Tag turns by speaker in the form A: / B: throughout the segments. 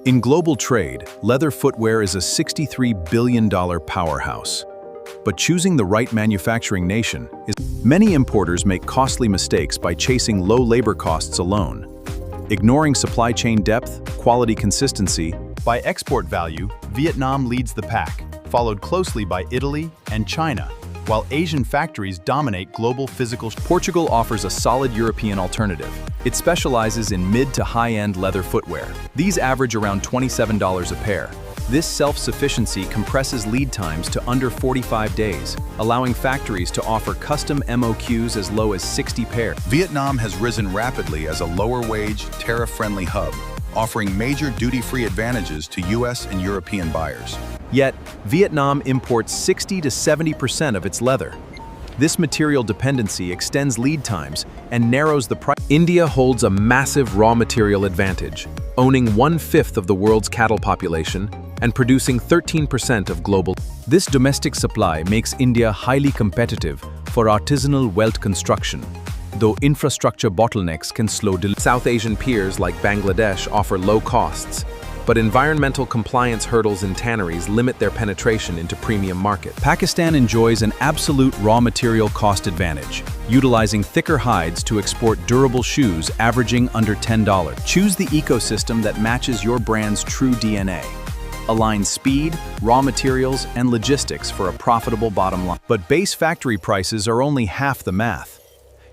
A: In global trade, leather footwear is a $63 billion powerhouse. But choosing the right manufacturing nation is... Many importers make costly mistakes by chasing low labor costs alone, ignoring supply chain depth, quality consistency.
B: By export value, Vietnam leads the pack, followed closely by Italy and China, while Asian factories dominate global physical.
A: Portugal offers a solid European alternative. It specializes in mid to high-end leather footwear. These average around $27 a pair. This self-sufficiency compresses lead times to under 45 days, allowing factories to offer custom MOQs as low as 60 pairs.
C: Vietnam has risen rapidly as a lower-wage, tariff-friendly hub, offering major duty-free advantages to US and European buyers.
A: Yet, Vietnam imports 60 to 70% of its leather. This material dependency extends lead times and narrows the price. India holds a massive raw material advantage, owning 1/5 of the world's cattle population and producing 13% of global. This domestic supply makes India highly competitive for artisanal welt construction, though infrastructure bottlenecks can slow delivery. South Asian peers like Bangladesh offer low costs, but environmental compliance hurdles in tanneries limit their penetration into premium market. Pakistan enjoys an absolute raw material cost advantage, utilizing thicker hides to export durable shoes averaging under $10. Choose the ecosystem that matches your brand's true DNA. Align speed, raw materials, and logistics for a profitable bottom line. But base factory prices are only half the math.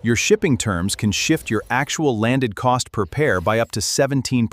A: Your shipping terms can shift your actual landed cost per pair by up to 17%.